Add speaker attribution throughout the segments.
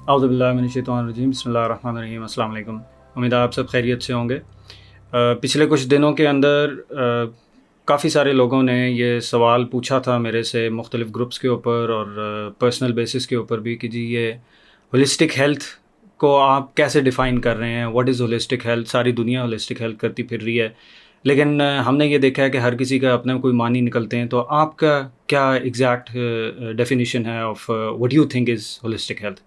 Speaker 1: اعوذ باللہ من الشیطان الرجیم، بسم اللہ الرحمن الرحیم۔ السلام علیکم، امید ہے آپ سب خیریت سے ہوں گے۔ پچھلے کچھ دنوں کے اندر کافی سارے لوگوں نے یہ سوال پوچھا تھا میرے سے مختلف گروپس کے اوپر اور پرسنل بیسس کے اوپر بھی کہ جی یہ ہولسٹک ہیلتھ کو آپ کیسے ڈیفائن کر رہے ہیں، واٹ از ہولسٹک ہیلتھ؟ ساری دنیا ہولسٹک ہیلتھ کرتی پھر رہی ہے، لیکن ہم نے یہ دیکھا ہے کہ ہر کسی کا اپنا کوئی معنی نکلتے ہیں۔ تو آپ کا کیا ایگزیکٹ ڈیفینیشن ہے of what you think is holistic health?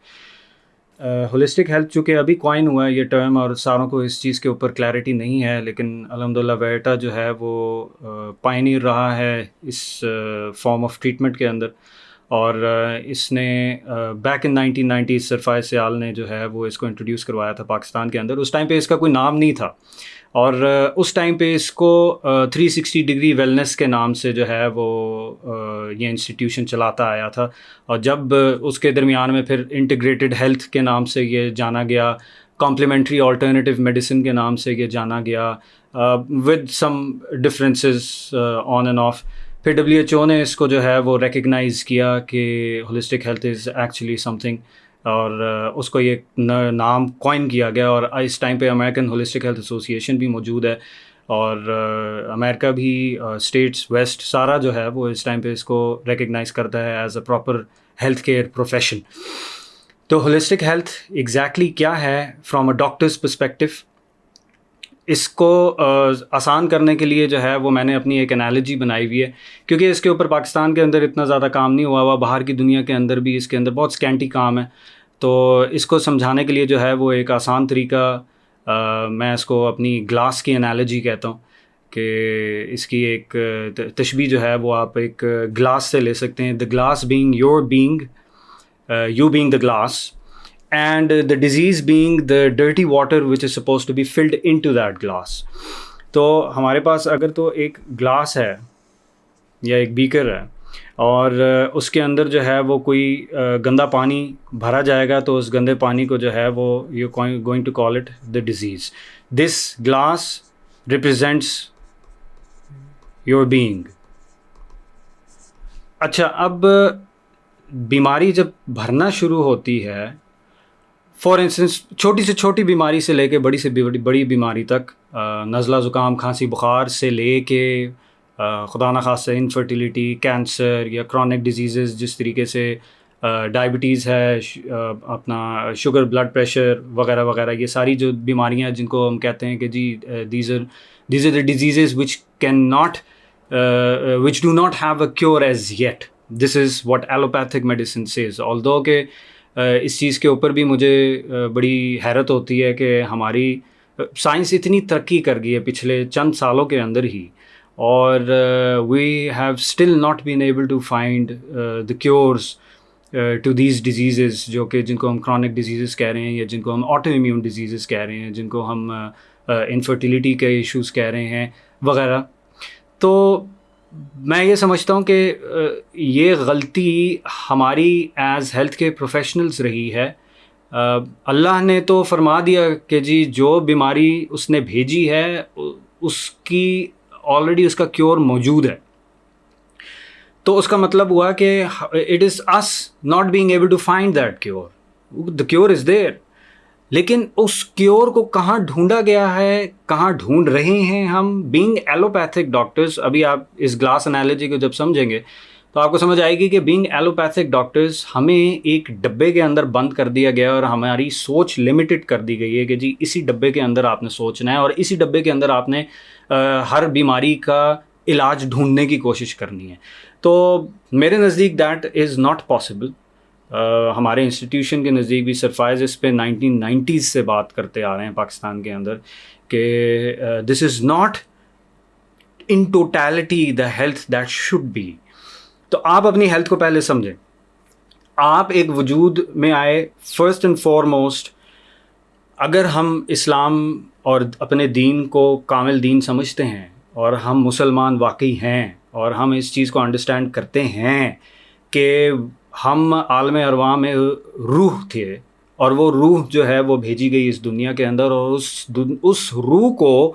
Speaker 1: Holistic health چونکہ ابھی کوائن ہوا ہے یہ ٹرم، اور ساروں کو اس چیز کے اوپر کلیئرٹی نہیں ہے، لیکن الحمدللہ ویٹا جو ہے وہ پائنیئر رہا ہے اس فارم آف ٹریٹمنٹ کے اندر، اور اس نے بیک ان 1990 سر فائز سیال نے جو ہے وہ اس کو انٹروڈیوس کروایا تھا پاکستان کے اندر۔ اس ٹائم پہ اس کا کوئی نام نہیں تھا، اور اس ٹائم پہ اس کو 360 ڈگری ویلنس کے نام سے جو ہے وہ یہ انسٹیٹیوشن چلاتا آیا تھا، اور جب اس کے درمیان میں پھر انٹیگریٹڈ ہیلتھ کے نام سے یہ جانا گیا، کمپلیمنٹری آلٹرنیٹیو میڈیسن کے نام سے یہ جانا گیا، with some differences on and of, پھر WHO نے اس کو جو ہے وہ ریکگنائز کیا کہ holistic health is actually some thing, اور اس کو یہ نام کوائن کیا گیا، اور اس ٹائم پہ امریکن ہولسٹک ہیلتھ ایسوسی ایشن بھی موجود ہے، اور امریکہ بھی اسٹیٹس ویسٹ سارا جو ہے وہ اس ٹائم پہ اس کو ریکگنائز کرتا ہے as a proper health care profession. تو ہولسٹک ہیلتھ ایگزیکٹلی کیا ہے فرام اے ڈاکٹرز پرسپیکٹو؟ اس کو آسان کرنے کے لیے جو ہے وہ میں نے اپنی ایک انالوجی بنائی ہوئی ہے، کیونکہ اس کے اوپر پاکستان کے اندر اتنا زیادہ کام نہیں ہوا باہر کی دنیا کے اندر بھی اس کے اندر بہت سکینٹی کام ہے۔ تو اس کو سمجھانے کے لیے جو ہے وہ ایک آسان طریقہ، میں اس کو اپنی گلاس کی انالوجی کہتا ہوں، کہ اس کی ایک تشبیہ جو ہے وہ آپ ایک گلاس سے لے سکتے ہیں، the glass being your being, you being the glass, and the disease being the dirty water which is supposed to be filled into that glass. تو ہمارے پاس اگر تو ایک گلاس ہے یا ایک بیکر ہے، اور اس کے اندر جو ہے وہ کوئی گندا پانی بھرا جائے گا، تو اس گندے پانی کو جو ہے وہ you going to call it the disease. This glass represents your being. اچھا، اب بیماری جب بھرنا شروع ہوتی ہے، فار انسٹنس چھوٹی سے چھوٹی بیماری سے لے کے بڑی سے بڑی بیماری تک، نزلہ زکام کھانسی بخار سے لے کے خدا نخواستہ انفرٹیلیٹی، کینسر یا کرونک ڈیزیزز، جس طریقے سے ڈائبٹیز ہے، اپنا شوگر، بلڈ پریشر وغیرہ وغیرہ، یہ ساری جو بیماریاں جن کو ہم کہتے ہیں کہ جی these are the diseases which do not have a cure as yet. This is what allopathic medicine says. Although کہ اس چیز کے اوپر بھی مجھے بڑی حیرت ہوتی ہے کہ ہماری سائنس اتنی ترقی کر گئی ہے پچھلے چند سالوں کے اندر ہی، اور we have still not been able to find the cures to these diseases، جو کہ جن کو ہم chronic diseases کہہ رہے ہیں، یا جن کو ہم auto immune diseases کہہ رہے ہیں، جن کو ہم infertility کے ایشوز کہہ رہے ہیں وغیرہ۔ تو میں یہ سمجھتا ہوں کہ یہ غلطی ہماری ایز ہیلتھ کے پروفیشنلز رہی ہے۔ اللہ نے تو فرما دیا کہ جی جو بیماری اس نے بھیجی ہے اس کی آلریڈی اس کا کیور موجود ہے، تو اس کا مطلب ہوا کہ it is us not being able to find that cure. The cure is there. لیکن اس کیور کو کہاں ڈھونڈا گیا ہے، کہاں ڈھونڈ رہے ہیں ہم بینگ ایلوپیتھک ڈاکٹرز؟ ابھی آپ اس گلاس انالوجی کو جب سمجھیں گے تو آپ کو سمجھ آئے گی کہ بینگ ایلوپیتھک ڈاکٹرز ہمیں ایک ڈبے کے اندر بند کر دیا گیا، اور ہماری سوچ لمیٹڈ کر دی گئی ہے کہ جی اسی ڈبے کے اندر آپ نے سوچنا ہے، اور اسی ڈبے کے اندر آپ نے ہر بیماری کا علاج ڈھونڈنے کی کوشش کرنی ہے۔ تو میرے نزدیک دیٹ از ناٹ پاسبل۔ ہمارے انسٹیٹیوشن کے نزدیک بھی سر فائز اس پہ 1990s سے بات کرتے آ رہے ہیں پاکستان کے اندر کہ this is not in totality the health that should be. تو آپ اپنی ہیلتھ کو پہلے سمجھیں۔ آپ ایک وجود میں آئے، فرسٹ اینڈ فارموسٹ اگر ہم اسلام اور اپنے دین کو کامل دین سمجھتے ہیں، اور ہم مسلمان واقعی ہیں، اور ہم اس چیز کو انڈرسٹینڈ کرتے ہیں کہ ہم عالم ارواح میں روح تھے، اور وہ روح جو ہے وہ بھیجی گئی اس دنیا کے اندر، اور اس روح کو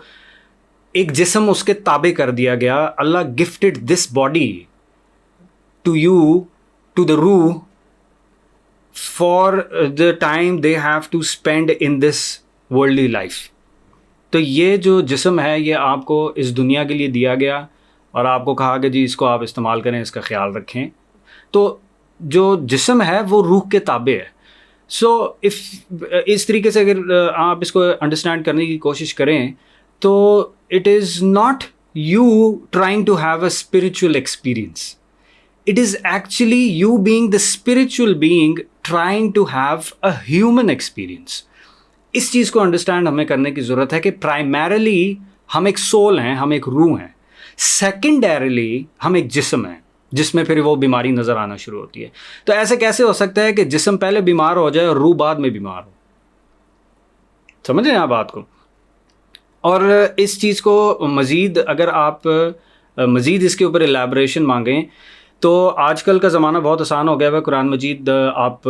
Speaker 1: ایک جسم اس کے تابع کر دیا گیا۔ اللہ gifted this body to you, to the روح، for the time they have to spend in this worldly life. تو یہ جو جسم ہے یہ آپ کو اس دنیا کے لیے دیا گیا اور آپ کو کہا کہ جی اس کو آپ استعمال کریں, اس کا خیال رکھیں. تو جو جسم ہے وہ روح کے تابع ہے. سو اس طریقے سے اگر آپ اس کو انڈرسٹینڈ کرنے کی کوشش کریں تو it is not you trying to have a spiritual experience, it is actually you being the spiritual being trying to have a human experience. اس چیز کو انڈرسٹینڈ ہمیں کرنے کی ضرورت ہے کہ پرائمریلی ہم ایک سول ہیں, ہم ایک روح ہیں. سیکنڈریلی ہم ایک جسم ہیں جس میں پھر وہ بیماری نظر آنا شروع ہوتی ہے. تو ایسے کیسے ہو سکتا ہے کہ جسم پہلے بیمار ہو جائے اور روح بعد میں بیمار ہو؟ سمجھ رہے ہیں آپ بات کو؟ اور اس چیز کو مزید اگر آپ مزید اس کے اوپر الیبریشن مانگیں تو آج کل کا زمانہ بہت آسان ہو گیا ہے. قرآن مجید آپ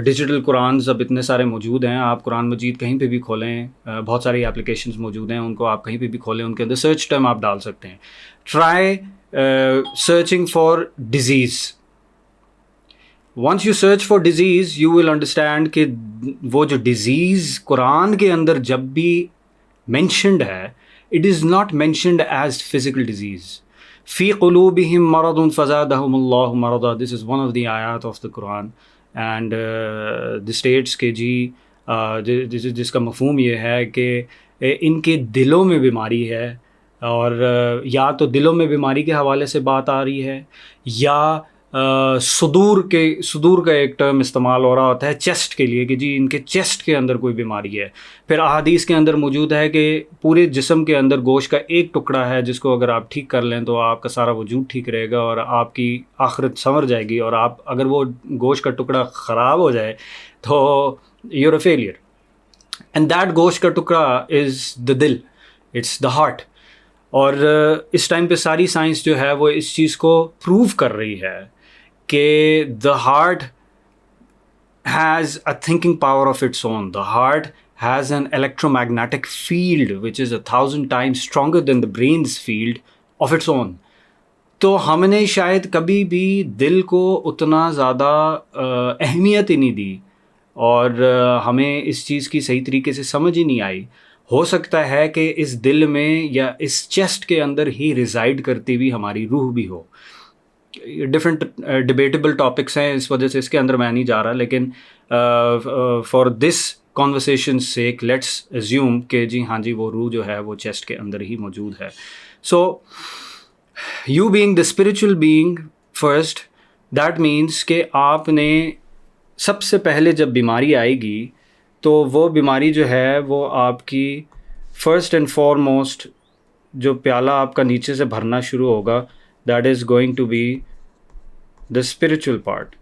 Speaker 1: ڈیجیٹل قرآنز اب اتنے سارے موجود ہیں, آپ قرآن مجید کہیں پہ بھی کھولیں, بہت ساری اپلیکیشنز موجود ہیں, ان کو آپ کہیں پہ بھی کھولیں, ان کے اندر سرچ ٹرم آپ ڈال سکتے ہیں. Try searching for disease. Once you search for disease you will understand کہ وہ جو ڈیزیز قرآن کے اندر جب بھی مینشنڈ ہے it is not mentioned as physical disease. فی قلوبہم مرض فزادہم اللہ مرضا. دس از ون آف دی آیات of the Quran and the states کہ جی جس کا مفہوم یہ ہے کہ ان کے دلوں میں بیماری ہے, اور یا تو دلوں میں بیماری کے حوالے سے بات آ رہی ہے یا صدور کا ایک ٹرم استعمال ہو رہا ہوتا ہے چیسٹ کے لیے کہ جی ان کے چیسٹ کے اندر کوئی بیماری ہے. پھر احادیث کے اندر موجود ہے کہ پورے جسم کے اندر گوشت کا ایک ٹکڑا ہے جس کو اگر آپ ٹھیک کر لیں تو آپ کا سارا وجود ٹھیک رہے گا اور آپ کی آخرت سنور جائے گی, اور آپ اگر وہ گوشت کا ٹکڑا خراب ہو جائے تو you are a failure. And that گوشت کا ٹکڑا از دا دل, اٹس دا ہارٹ. اور اس ٹائم پہ ساری سائنس جو ہے وہ اس چیز کو پروو کر رہی ہے کہ the heart has a thinking power of its own. The heart has an electromagnetic field which is 1,000 times stronger than the brain's field of its own. تو ہم نے شاید کبھی بھی دل کو اتنا زیادہ اہمیت ہی نہیں دی اور ہمیں اس چیز کی صحیح طریقے سے سمجھ ہی نہیں آئی. ہو سکتا ہے کہ اس دل میں یا اس چیسٹ کے اندر ہی ریزائڈ کرتی ہوئی ہماری روح بھی ہو. ڈفرینٹ ڈبیٹیبل ٹاپکس ہیں, اس وجہ سے اس کے اندر میں نہیں جا رہا, لیکن for this conversation sake let's assume کہ جی ہاں جی وہ روح جو ہے وہ چیسٹ کے اندر ہی موجود ہے. So you being the spiritual being first, that means کہ آپ نے سب سے پہلے جب بیماری آئے گی تو وہ بیماری جو ہے وہ آپ کی فرسٹ اینڈ فارموسٹ جو پیالہ آپ کا نیچے سے بھرنا شروع ہوگا that is going to be the spiritual part.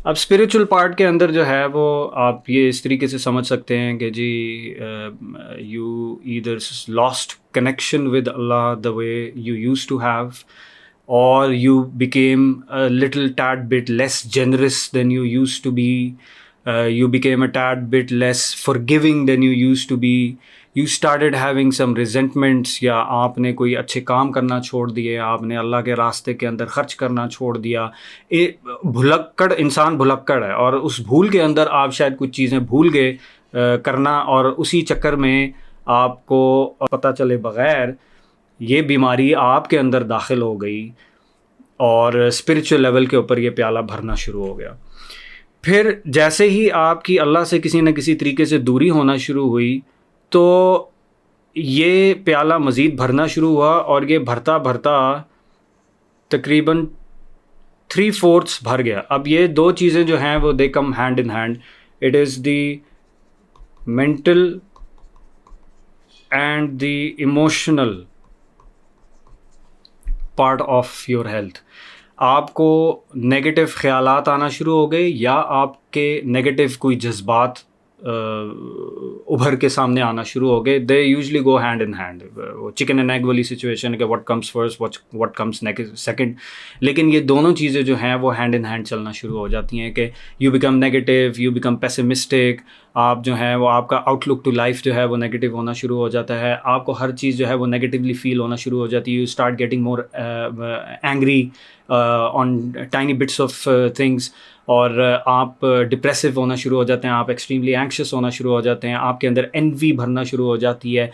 Speaker 1: اب spiritual part کے اندر جو ہے وہ آپ یہ اس طریقے سے سمجھ سکتے ہیں کہ جی you either lost connection with Allah the way you used to have, or you became a little tad bit less generous than you used to be, you became a tad bit less forgiving than you used to be. You started having some resentments, یا آپ نے کوئی اچھے کام کرنا چھوڑ دیے, آپ نے اللہ کے راستے کے اندر خرچ کرنا چھوڑ دیا. بھلکڑ انسان بھلکڑ ہے اور اس بھول کے اندر آپ شاید کچھ چیزیں بھول گئے کرنا, اور اسی چکر میں آپ کو پتہ چلے بغیر یہ بیماری آپ کے اندر داخل ہو گئی اور اسپرچل لیول کے اوپر یہ پیالہ بھرنا شروع ہو گیا. پھر جیسے ہی آپ کی اللہ سے کسی نہ کسی طریقے سے دوری ہونا شروع ہوئی تو یہ پیالہ مزید بھرنا شروع ہوا, اور یہ بھرتا بھرتا تقریباً 3/4 بھر گیا. اب یہ دو چیزیں جو ہیں وہ they come hand in hand. It is the mental and the emotional part of your health. آپ کو نگیٹو خیالات آنا شروع ہو گئے یا آپ کے نگیٹو کوئی جذبات ابھر کے سامنے آنا شروع ہو گئے. They usually go hand in hand. وہ چکن اینڈ ایگ والی سچویشن کہ what comes first what comes second, لیکن یہ دونوں چیزیں جو ہیں وہ ہینڈ ان ہینڈ چلنا شروع ہو جاتی ہیں کہ you become negative, you become pessimistic. آپ جو ہیں وہ آپ کا آؤٹ لک ٹو لائف جو ہے وہ نیگیٹیو ہونا شروع ہو جاتا ہے. آپ کو ہر چیز جو ہے وہ نیگیٹیولی فیل ہونا شروع ہو جاتی ہے. You start getting more angry on tiny bits of things. اور آپ ڈپریسو ہونا شروع ہو جاتے ہیں, آپ ایکسٹریملی اینکشیس ہونا شروع ہو جاتے ہیں, آپ کے اندر انوی بھرنا شروع ہو جاتی ہے.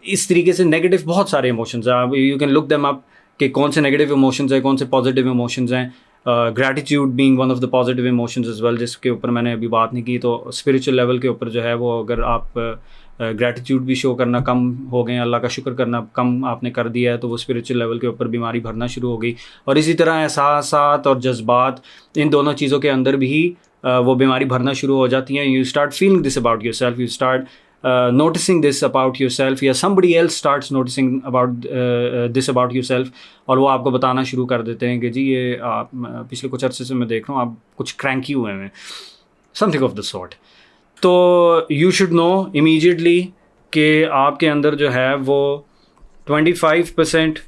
Speaker 1: اس طریقے سے نیگیٹو بہت سارے ایموشنز ہیں, you can look them up کہ کون سے نیگیٹو ایموشنز ہیں, کون سے پازیٹیو ایموشنز ہیں. Gratitude being one of the positive emotions as well, جس کے اوپر میں نے ابھی بات نہیں کی. تو اسپریچول لیول کے اوپر جو ہے وہ اگر آپ گریٹیٹیوڈ بھی شو کرنا کم ہو گئے, اللہ کا شکر کرنا کم آپ نے کر دیا ہے, تو وہ اسپریچول لیول کے اوپر بیماری بھرنا شروع ہو گئی. اور اسی طرح احساسات اور جذبات, ان دونوں چیزوں کے اندر بھی وہ بیماری بھرنا شروع ہو جاتی ہیں. You start feeling this about your self, you start noticing this about yourself, یا somebody else starts noticing about this about yourself, اور وہ آپ کو بتانا شروع کر دیتے ہیں کہ جی یہ آپ پچھلے کچھ عرصے سے میں دیکھ رہا ہوں آپ کچھ کرینکی ہوئے ہیں, something of the sort. تو you should know immediately کہ آپ کے اندر جو ہے وہ 25%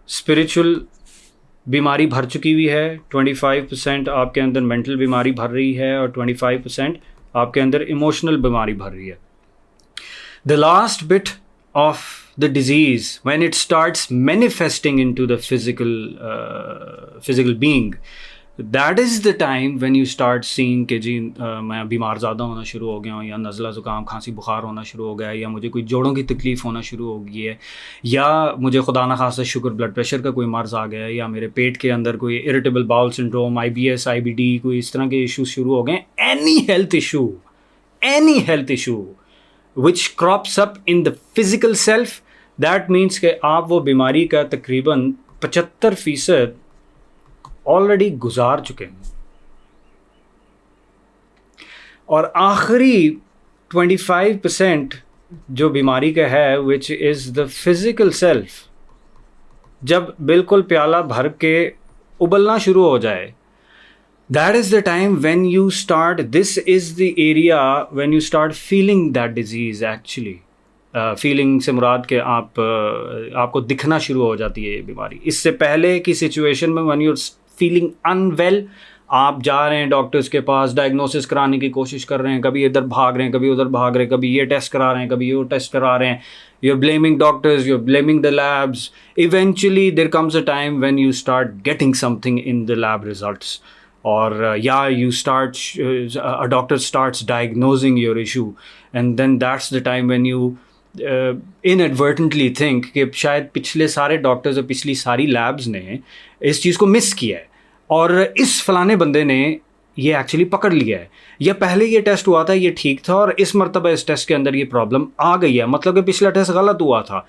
Speaker 1: اسپریچول بیماری بھر چکی ہوئی ہے, 25% آپ کے اندر مینٹل بیماری بھر رہی ہے, اور 25% آپ کے اندر ایموشنل بیماری بھر رہی ہے. The last bit of the disease, when it starts manifesting into the physical being, that is the time when you start seeing کہ جی میں بیمار زیادہ ہونا شروع ہو گیا ہوں, یا نزلہ زکام کھانسی بخار ہونا شروع ہو گیا ہے, یا مجھے کوئی جوڑوں کی تکلیف ہونا شروع ہو گئی ہے, یا مجھے خدا نخواستہ شوگر بلڈ پریشر کا کوئی مرض آ گیا ہے, یا میرے پیٹ کے اندر کوئی irritable bowel syndrome, IBS, IBD, کوئی اس طرح کے ایشوز شروع ہو گئے. any health issue which crops up in the physical self, that means کہ آپ وہ بیماری کا تقریباً 75% آلریڈی گزار چکے ہیں, اور آخری 25% جو بیماری کا ہے which is the physical self, جب بالکل پیالہ بھر کے ابلنا شروع ہو جائے, that is the time when you start, this is the area when you start feeling that disease actually. feeling سے مراد کہ آپ کو دکھنا شروع ہو جاتی ہے یہ بیماری. اس سے پہلے کی سچویشن میں when you're feeling unwell, آپ جا رہے ہیں ڈاکٹرز کے پاس, ڈائگنوسس کرانے کی کوشش کر رہے ہیں, کبھی ادھر بھاگ رہے ہیں, کبھی ادھر بھاگ رہے ہیں, کبھی یہ ٹیسٹ کرا رہے ہیں, کبھی یہ ٹیسٹ کرا رہے ہیں. You're blaming doctors, you're blaming the labs. Eventually there comes a time when you start getting something in the lab results. اور یا you start, a doctor starts diagnosing your issue, and then that's the time when you inadvertently think کہ شاید پچھلے سارے doctors اور پچھلی ساری labs نے اس چیز کو مس کیا ہے, اور اس فلانے بندے نے یہ ایکچولی پکڑ لیا ہے, یا پہلے یہ ٹیسٹ ہوا تھا یہ ٹھیک تھا, اور اس مرتبہ اس ٹیسٹ کے اندر یہ پرابلم آ گئی ہے, مطلب کہ پچھلا ٹیسٹ غلط ہوا تھا.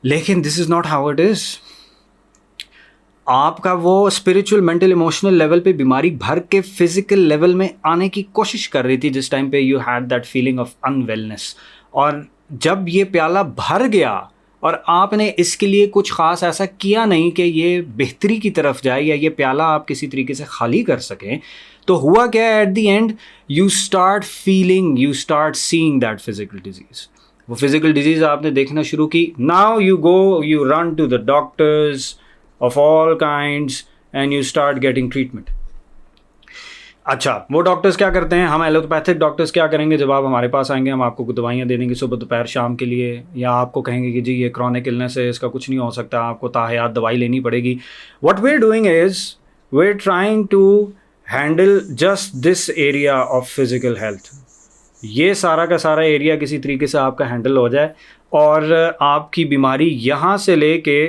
Speaker 1: لیکن this is not how it is. آپ کا وہ اسپریچول مینٹل ایموشنل لیول پہ بیماری بھر کے فزیکل لیول میں آنے کی کوشش کر رہی تھی جس ٹائم پہ you had that feeling of unwellness, اور جب یہ پیالہ بھر گیا اور آپ نے اس کے لیے کچھ خاص ایسا کیا نہیں کہ یہ بہتری کی طرف جائے, یا یہ پیالہ آپ کسی طریقے سے خالی کر سکیں, تو ہوا کیا ہے at the end, you start feeling, you start seeing that physical disease. وہ فزیکل ڈیزیز آپ نے دیکھنا شروع کی. Now you go, you run to the doctors of all kinds and you start getting treatment. اچھا, وہ ڈاکٹرز کیا کرتے ہیں, ہم ایلوپیتھک ڈاکٹرز کیا کریں گے, جب آپ ہمارے پاس آئیں گے ہم آپ کو دوائیاں دے دیں گے صبح دوپہر شام کے لیے, یا آپ کو کہیں گے کہ جی یہ کرونک النس ہے, اس کا کچھ نہیں ہو سکتا, آپ کو تاحیات دوائی لینی پڑے گی. what we're doing is we're trying to handle just this area of physical health. یہ سارا کا سارا ایریا کسی طریقے سے آپ کا ہینڈل ہو جائے, اور آپ کی بیماری یہاں سے لے کے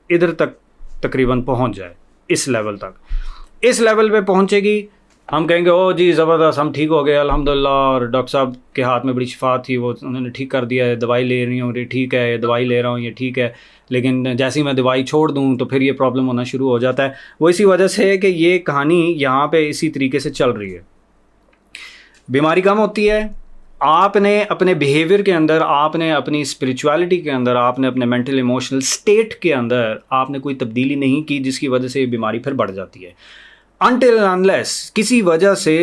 Speaker 1: ادھر تک تقریباً پہنچ جائے, اس لیول تک. اس لیول پہ پہنچے گی, ہم کہیں گے او جی زبردست ہم ٹھیک ہو گئے الحمدللہ, اور ڈاکٹر صاحب کے ہاتھ میں بڑی شفا تھی, وہ انہوں نے ٹھیک کر دیا ہے, دوائی لے رہی ہوں یہ ٹھیک ہے, دوائی لے رہا ہوں یہ ٹھیک ہے. لیکن جیسے ہی میں دوائی چھوڑ دوں تو پھر یہ پرابلم ہونا شروع ہو جاتا ہے. وہ اسی وجہ سے ہے کہ یہ کہانی یہاں پہ اسی طریقے سے چل رہی ہے. بیماری کم ہوتی ہے, آپ نے اپنے بیہیویئر کے اندر, آپ نے اپنی اسپریچویلٹی کے اندر, آپ نے اپنے مینٹل ایموشنل اسٹیٹ کے اندر آپ نے کوئی تبدیلی نہیں کی, جس کی وجہ سے یہ بیماری پھر بڑھ جاتی ہے. انٹل انلیس کسی وجہ سے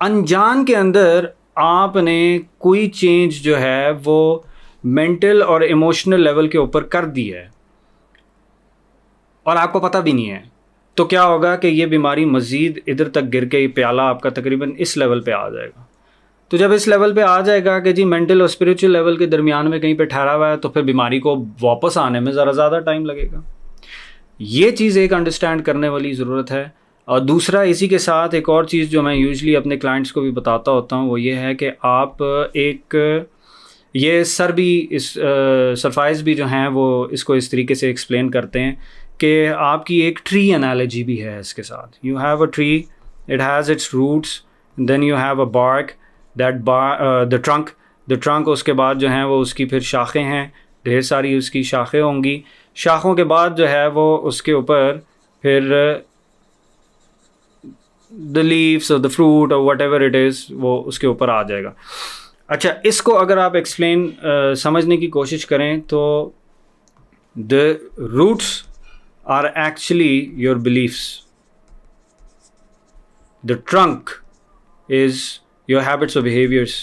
Speaker 1: انجان کے اندر آپ نے کوئی چینج جو ہے وہ مینٹل اور ایموشنل لیول کے اوپر کر دی ہے اور آپ کو پتہ بھی نہیں ہے, تو کیا ہوگا کہ یہ بیماری مزید ادھر تک گر کے پیالہ آپ کا تقریباً اس لیول پہ آ جائے گا. تو جب اس لیول پہ آ جائے گا کہ جی مینٹل اور اسپریچول لیول کے درمیان میں کہیں پہ ٹھہرا ہوا ہے, تو پھر بیماری کو واپس آنے میں ذرا زیادہ ٹائم لگے گا. یہ چیز ایک انڈرسٹینڈ کرنے والی ضرورت ہے. اور دوسرا اسی کے ساتھ ایک اور چیز جو میں یوزلی اپنے کلائنٹس کو بھی بتاتا ہوتا ہوں وہ یہ ہے کہ آپ ایک یہ سر بھی اس سرفائز بھی جو ہیں وہ اس کو اس طریقے سے ایکسپلین کرتے ہیں کہ آپ کی ایک ٹری انالوجی بھی ہے اس کے ساتھ. You have a tree, it has its roots, then you have a bark, the trunk, اس کے بعد جو ہیں وہ اس کی پھر شاخیں ہیں, ڈھیر ساری اس کی شاخیں ہوں گی. شاخوں کے بعد جو ہے وہ اس کے اوپر پھر the leaves or the fruit or whatever it is وہ اس کے اوپر آ جائے گا. اچھا, اس کو اگر آپ ایکسپلین سمجھنے کی کوشش کریں تو the roots are actually your beliefs. The trunk is your habits or behaviors.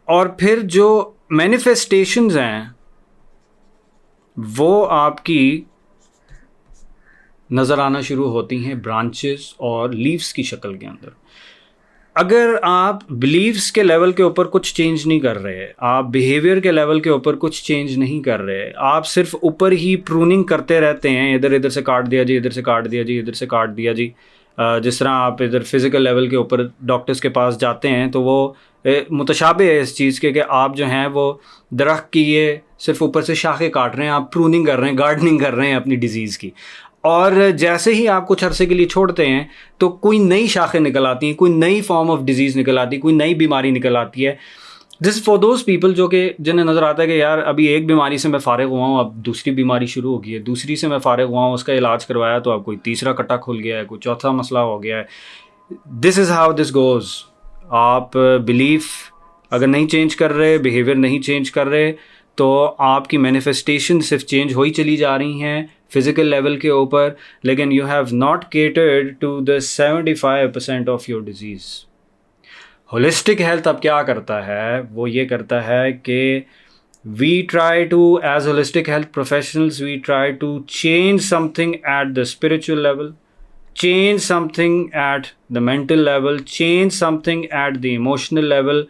Speaker 1: اور پھر جو مینیفیسٹیشنز ہیں وہ آپ کی نظر آنا شروع ہوتی ہیں برانچز اور لیوز کی شکل کے اندر. اگر آپ بلیفس کے لیول کے اوپر کچھ چینج نہیں کر رہے, آپ بیہیویئر کے لیول کے اوپر کچھ چینج نہیں کر رہے, آپ صرف اوپر ہی پروننگ کرتے رہتے ہیں, ادھر سے کاٹ دیا جی, ادھر سے کاٹ دیا جی, ادھر سے کاٹ دیا جی. جس طرح آپ ادھر فزیکل لیول کے اوپر ڈاکٹرز کے پاس جاتے ہیں تو وہ متشابہ ہے اس چیز کے کہ آپ جو ہیں وہ درخت کی یہ صرف اوپر سے شاخیں کاٹ رہے ہیں, آپ پروننگ کر رہے ہیں, گارڈننگ کر رہے ہیں اپنی ڈیزیز کی. اور جیسے ہی آپ کچھ عرصے کے لیے چھوڑتے ہیں تو کوئی نئی شاخیں نکل آتی ہیں, کوئی نئی فارم آف ڈیزیز نکل آتی ہے, کوئی نئی بیماری نکل آتی ہے. دس فار دوز پیپل جو کہ جنہیں نظر آتا ہے کہ یار ابھی ایک بیماری سے میں فارغ ہوا ہوں, اب دوسری بیماری شروع ہو گئی ہے, دوسری سے میں فارغ ہوا ہوں, اس کا علاج کروایا تو اب کوئی تیسرا کٹا کھل گیا ہے, کوئی چوتھا مسئلہ ہو گیا ہے. دس از ہاؤ دس گوز. آپ بلیف اگر نہیں چینج کر رہے, بیہیویئر نہیں چینج کر رہے, تو آپ کی مینیفیسٹیشن صرف چینج ہوئی چلی جا رہی ہیں فزیکل لیول کے اوپر, لیکن you have not catered to the 75% of your disease. Holistic health اب کیا کرتا ہے, وہ یہ کرتا ہے کہ we try to as holistic health professionals we try to change something at the spiritual level, change something at the mental level, change something at the emotional level,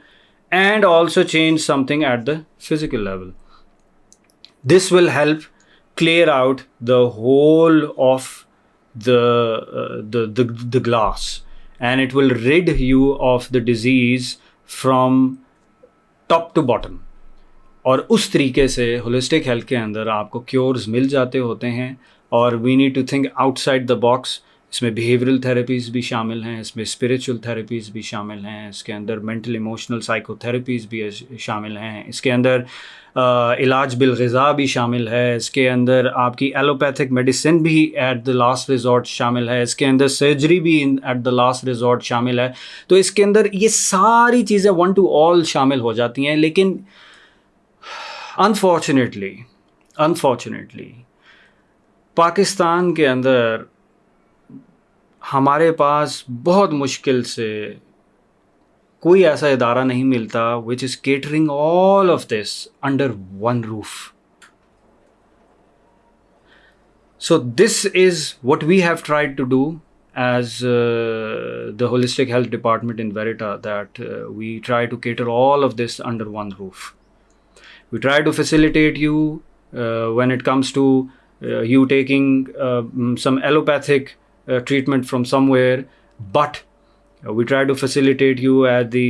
Speaker 1: and also change something at the physical level. This will help clear out the whole of the glass, and it will rid you of the disease from top to bottom. اور اس طریقے سے holistic health کے اندر آپ کو cures مل جاتے ہوتے ہیں. اور we need to think outside the box. اس میں بیہیورل تھراپیز بھی شامل ہیں, اس میں اسپریچول تھراپیز بھی شامل ہیں, اس کے اندر مینٹل ایموشنل سائیکو تھراپیز بھی شامل ہیں, اس کے اندر علاج بالغذا بھی شامل ہے, اس کے اندر آپ کی ایلوپیتھک میڈیسن بھی ایٹ دا لاسٹ ریزورٹ شامل ہے, اس کے اندر سرجری بھی ایٹ دا لاسٹ ریزورٹ شامل ہے. تو اس کے اندر یہ ساری چیزیں ون ٹو آل شامل ہو جاتی ہیں. لیکن انفارچونیٹلی پاکستان کے اندر ہمارے پاس بہت مشکل سے کوئی ایسا ادارہ نہیں ملتا which is catering all of this under one roof. So this is what we have tried to do as the Holistic Health Department in Verita, that we try to cater all of this under one roof. We try to facilitate you when it comes to you taking some allopathic treatment from somewhere, but we try to facilitate you at the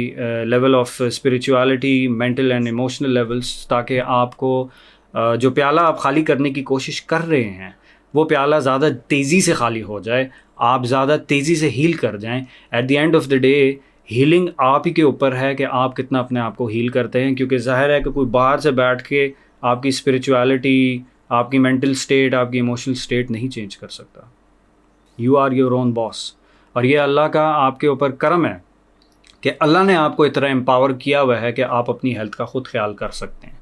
Speaker 1: level of spirituality, mental and emotional levels, تاکہ آپ کو جو پیالہ آپ خالی کرنے کی کوشش کر رہے ہیں وہ پیالہ زیادہ تیزی سے خالی ہو جائے, آپ زیادہ تیزی سے ہیل کر جائیں. At the end of the day healing آپ ہی کے اوپر ہے کہ آپ کتنا اپنے آپ کو ہیل کرتے ہیں, کیونکہ ظاہر ہے کہ کوئی باہر سے بیٹھ کے آپ کی اسپریچویلٹی, آپ کی مینٹل اسٹیٹ, آپ کی ایموشنل اسٹیٹ نہیں چینج کر سکتا. یو آر یور اون باس. اور یہ اللہ کا آپ کے اوپر کرم ہے کہ اللہ نے آپ کو اتنا امپاور کیا ہوا ہے کہ آپ اپنی ہیلتھ کا خود خیال کر سکتے ہیں.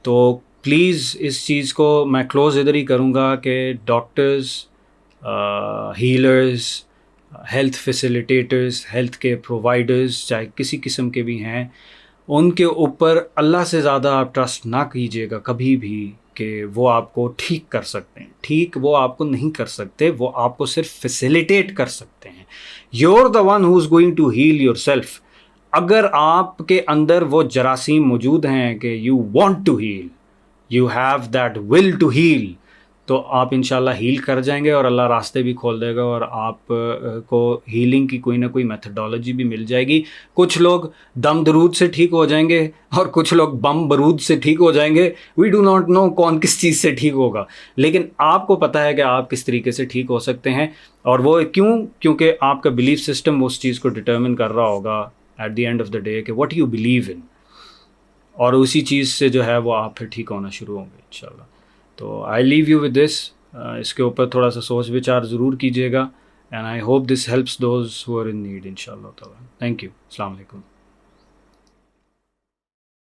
Speaker 1: تو پلیز اس چیز کو میں کلوز ادھر ہی کروں گا کہ doctors, healers, health facilitators, health کے پرووائڈرز چاہے کسی قسم کے بھی ہیں, ان کے اوپر اللہ سے زیادہ آپ ٹرسٹ نہ کیجیے گا کبھی بھی کہ وہ آپ کو ٹھیک کر سکتے ہیں. ٹھیک وہ آپ کو نہیں کر سکتے, وہ آپ کو صرف فیسیلیٹیٹ کر سکتے ہیں. You're the one who is going to heal yourself. اگر آپ کے اندر وہ جراثیم موجود ہیں کہ you want to heal, you have that will to heal, تو آپ انشاءاللہ ہیل کر جائیں گے اور اللہ راستے بھی کھول دے گا اور آپ کو ہیلنگ کی کوئی نہ کوئی میتھڈالوجی بھی مل جائے گی. کچھ لوگ دم درود سے ٹھیک ہو جائیں گے اور کچھ لوگ بم برود سے ٹھیک ہو جائیں گے. وی ڈو ناٹ نو کون کس چیز سے ٹھیک ہوگا, لیکن آپ کو پتہ ہے کہ آپ کس طریقے سے ٹھیک ہو سکتے ہیں. اور وہ کیونکہ آپ کا بلیف سسٹم اس چیز کو ڈٹرمن کر رہا ہوگا at the end of the day کہ واٹ یو بلیو ان, اور اسی چیز سے جو ہے وہ آپ پھر ٹھیک ہونا شروع ہوں گے انشاءاللہ. تو آئی لیو یو ود دس, اس کے اوپر تھوڑا سا سوچ وچار ضرور کیجیے گا, and I hope this helps those who are in need انشاءاللہ تعالیٰ. Thank you. السلام علیکم.